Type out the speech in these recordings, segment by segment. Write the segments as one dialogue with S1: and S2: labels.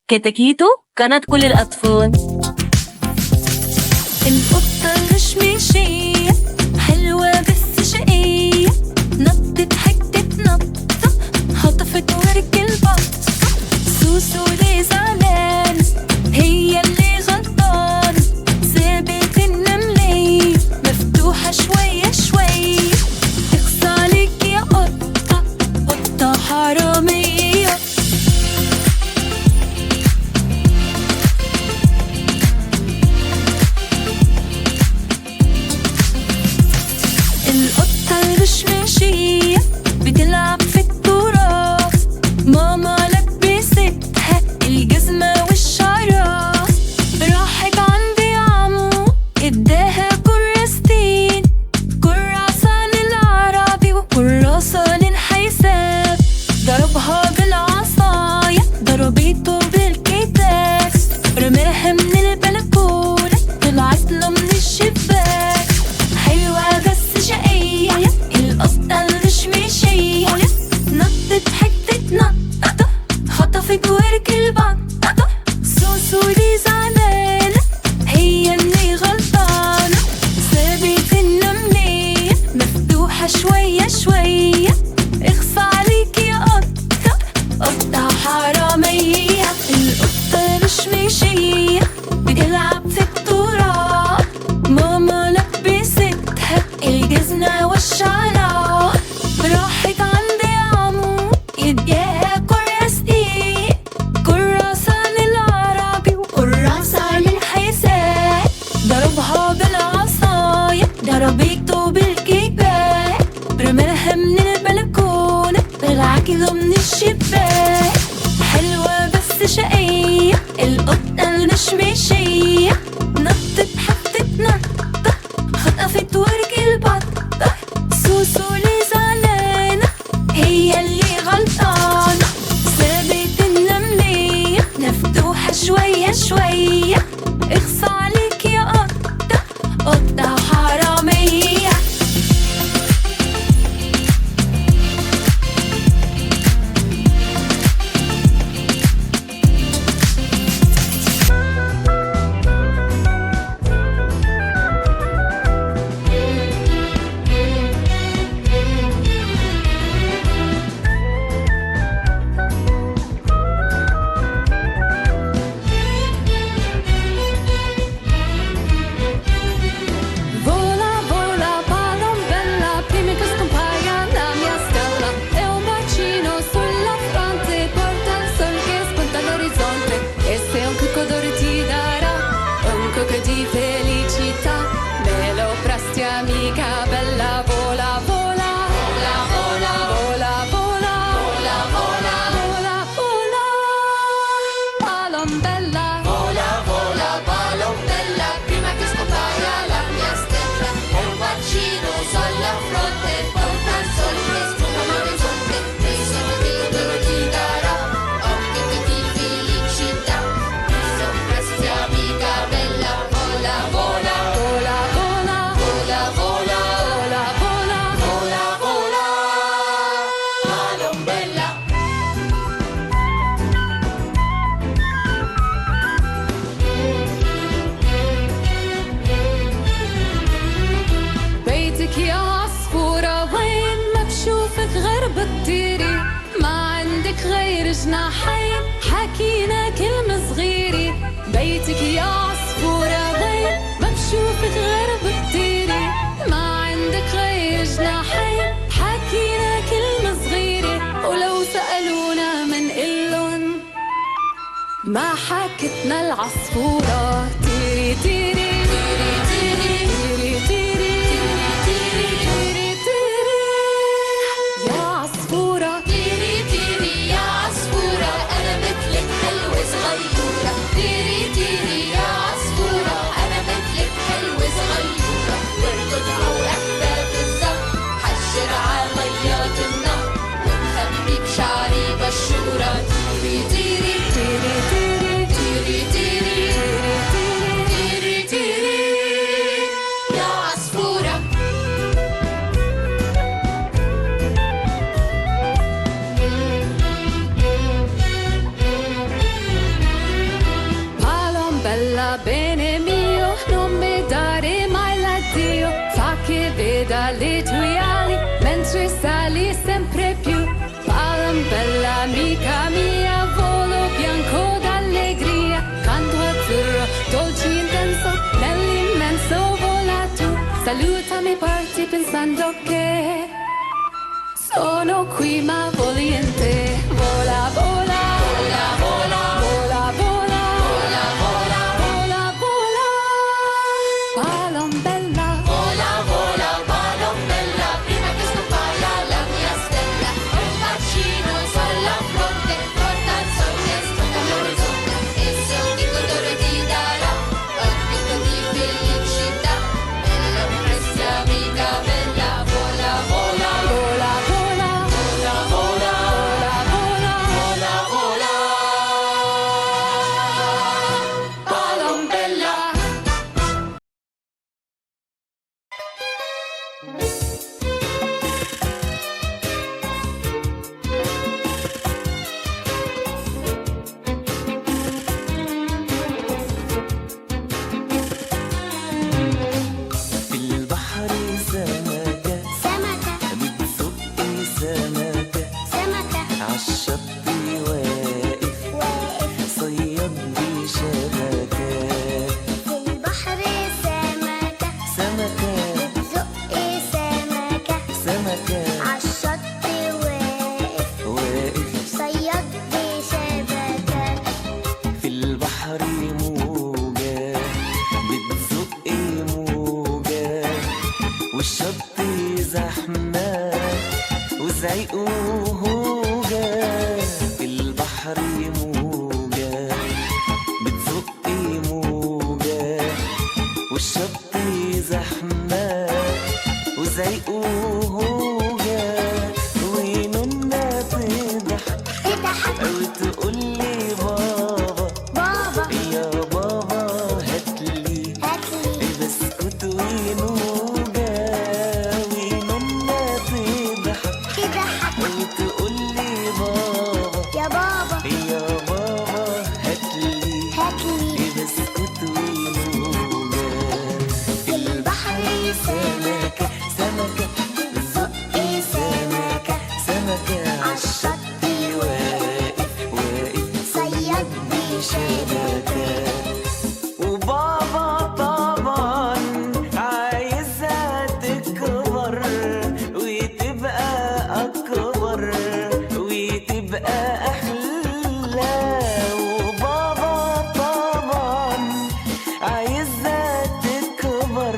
S1: كتاكيتو كانت كل الأطفال.
S2: القطة المشمشية حلوة بس شقية، نطت حتة نطة خطفت ورك البطة. سوسو ليه زعلان؟ هي اللي غلطان، سابت النملية مفتوحة شوية شوية. اخصى عليك يا قطة، قطة حرامية. القطة المشمشية بتلعب في التراب، ماما لبستها الجزمة والشراب. راحت عند عمو اداها كراستين، كراسة للعربي وكراسة للحساب. ضربها بالعصاية ضربته بالكتاب، رماها من البلكونة طلعت له من الشباك. حلوة بس شقية القطة المشمشية، نطت حتة نطة خطفت ورك البطة. سوسو ليه زعلانة؟ هي اللي غلطانة، سابت النملية مفتوحة شوية شوية. اخصى عليك يا قطة، قطة حرامية. القطة المشمشية بتلعب في التراب، ماما لبستها الجزمة والشراب. راحت عند عمو يديها كراستين، كراسة للعربي وكراسة للحساب. ضربها بالعصاية ضربته بالكباك، رماها من البلكونة طلعت له من الشباك. حلوة بس شقية القطة المشمشية، نطت حتة نطة خطفت ورك البطة. سوسو ليه زعلانة؟ هي اللي غلطانة، سابت النملية مفتوحة شوية شوية. اخصى عليك يا قطة، قطة حرامية. Vola, vola, palombella, prima che scompaia la mia stella. E un bacino sulla fronte porta il sol che spunta all'orizzonte. E se un cucco d'oro ti darà un cucco di felicità, me lo presti amica bella. Vola, vola, vola, vola, vola, vola, vola, vola, vola, vola, palombella. Vola, vola, palombella, prima che scompaia la mia stella. E un bacino sulla fronte porta il sol che spunta all'orizzonte. E se un cucco d'oro ti darà un cucco di felicità, mi soppresti amica bella. Vola, vola, vola, vola, vola, vola, vola, vola, vola, vola, palombella. بيتك يا عصفورة وين ما بشوفك غير بتطيري، ما عندك غير جناحين حكينا كلمة صغيرة. بيتك يا عصفورة وين ما بشوفك غير بتطيري، ما عندك غير جناحين حكينا كلمة صغيرة. ولو سألونا منقلن ما حكتنا العصفورة. تيري تيري تيري تيري تيري تيري تيري تيري يا عصفورة. تيري تيري يا عصفورة، أنا مثلك حلوة صغيرة. تيري تيري يا عصفورة، أنا مثلك حلوة صغيرة. بركض فوق أكتاف الزهر، حشر عميات النهر، ونخبي بشعري بشورة. تيري تيري تيري تيري تيري تيري تيري تيري تيري pensando che sono qui ma volente. Vola, vola, vola, vola, vola, vola, vola, vola, vola, vola, palombella. Vola, vola, palombella, prima che scompaia la mia stella. Un bacino sulla fronte, porta il sole che spunta all'orizzonte. E se ogni colore ti darà un picco di felicità, nella presti amica bella. Vola, vola, vola, vola, vola, vola, vola, vola, vola, palombella.
S3: في البحر سمكة
S4: سمكة
S3: بتزق سمكة
S4: سمكة
S3: عالشط واقف
S4: واقف
S3: صياد بشبكة
S4: في البحر سمكة
S3: سمكة
S4: بتزق سمكة
S3: سمكة
S4: عالشط واقف
S3: واقف
S4: صياد بشبكة
S3: في البحر موجة بتزق موجة والشط زحمة وزعيق وهوجة في البحر موجة بتزق موجة والشط زحمة وزعيق وهوجة ونونا تضحك
S4: تضحك
S3: وتقولي بابا
S4: بابا
S3: يا بابا هاتلي
S4: هاتلي
S3: بسكوت ونوجة ونونا تضحك
S4: تضحك
S3: وتقولي بابا
S4: يا بابا
S3: يا بابا هاتلي
S4: هاتلي
S3: بسكوت ونوجة
S4: في البحر
S3: سمكة سمكة بتزق سمكة سمكة عالشط واقف واقف
S4: صياد بشبكة
S3: وبابا طبعا عايزها تكبر وتبقى أكبر وتبقى أحلى وبابا طبعا عايزها تكبر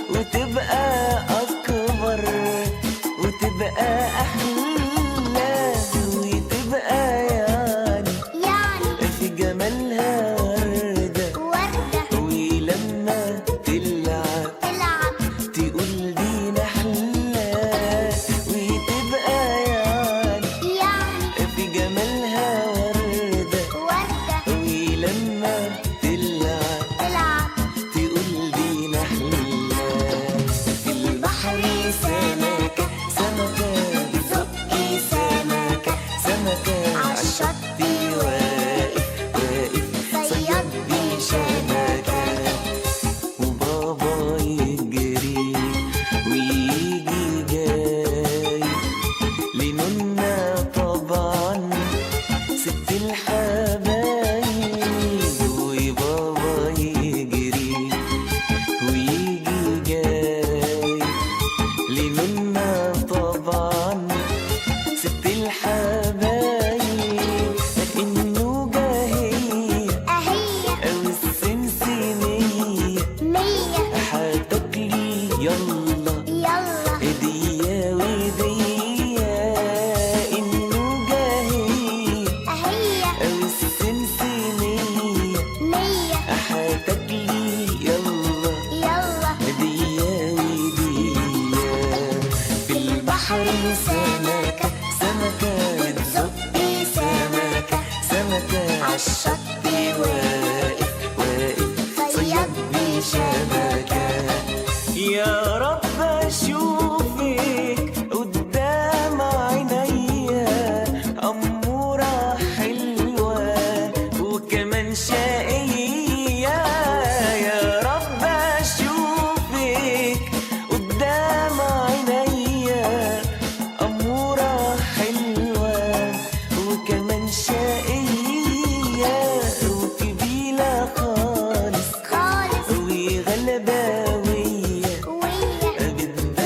S3: وتبقى أكبر وتبقى أحلى وتبقى يعني في جمالها وردة
S4: وردة
S3: ولما تلعب
S4: تلعب
S3: تقول دي نحلة وتبقى يعني في جمالها وردة
S4: وردة
S3: ولما تلعب
S4: تلعب
S3: تقول دي نحلة في البحر سمكة سمكة بتزق سمكة سمكة عالشط واقف واقف صياد بشبكة وبابا يجري ويجي جاي لنونا طبعا ست الحبايب وبابا يجري ويجي جاي لنونا طبعا ست الحبايب النوجة هي
S4: أهي
S3: أو السمسمية
S4: 100
S3: هتاكلي يلا
S4: يلا
S3: هدية ودية النوجة هي
S4: أهي
S3: أو السمسمية
S4: 100
S3: هتاكلي يلا
S4: يلا
S3: هدية ودية في البحر سمكة سمكة بتزق سمكة سمكة عالشط واقف واقف صياد بشبكة يا رب أشوفك قدام عينيا أمورة حلوة وكمان شقية يا رب أشوفك قدام عينيا أمورة حلوة وكمان شقية وكبيلة خالص
S4: خالص
S3: وغلباوية
S4: ويا
S3: بتبان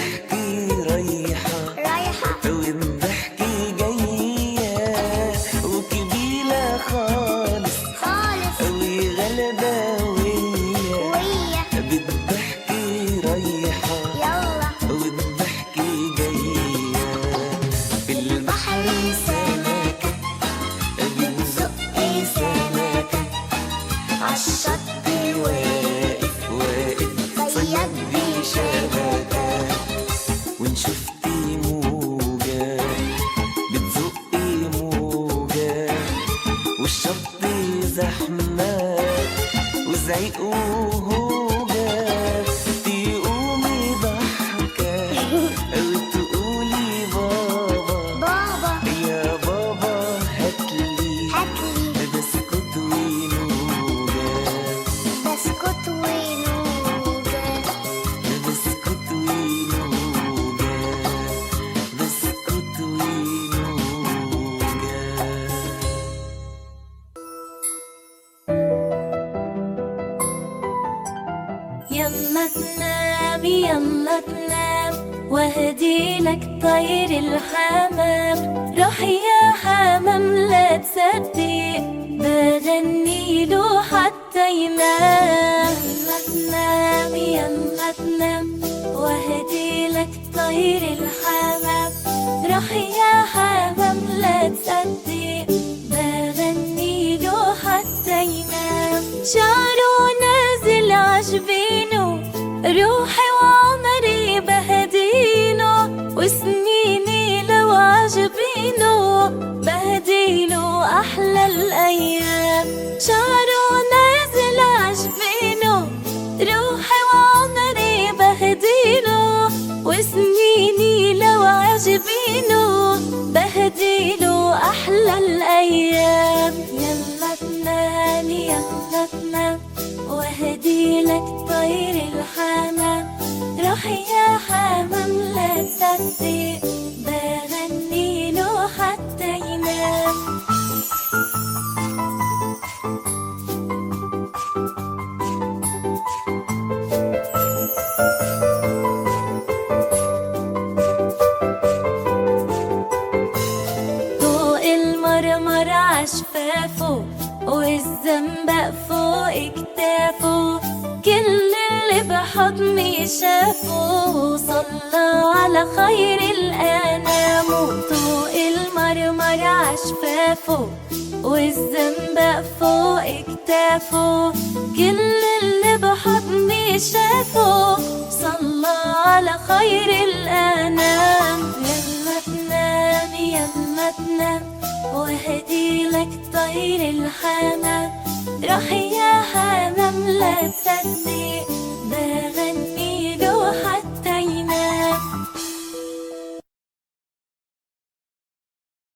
S3: وسط زحمات وزعيق وهوجة، تقومي ضحكة أو تقولي بابا
S4: بابا
S3: يا بابا هاتلي
S4: هاتلي
S3: بسكوت ونوجة،
S4: بسكوت ونوجة،
S3: بسكوت ونوجة، بسكوت ونوجة.
S1: يلا تنام يلا تنام وهديلك طير الحمام، روح يا حمام لا تصدق بغنيله حتى ينام. يلا تنام يلا تنام وهديلك طير الحمام، روح يا حمام لا تصدق بغنيله حتى ينام. شعره نازل عجبينه روحي وعمري بهديله، وسنيني لو عجبينه بهديله أحلى الأيام. شعره نازل عجبينه روحي وعمري بهديله، وسنيني لو عجبينه بهديله أحلى الأيام. يلا تنام يلا تنام وهديلك طير الحمام، روح يا حمام لا تصدق بغنيله حتى ينام. فوق المرمر عشفافه والزنبق فوق كتافه، كل اللي بحضني شافه صلى على خير الأنام. فوق المرمر عشفافه والزنبق فوق كتافه، كل اللي بحضني شافه صلى على خير الأنام. يلا تنام يلا تنام وهديلك طير الحمام، روح يا حمام لا تصدق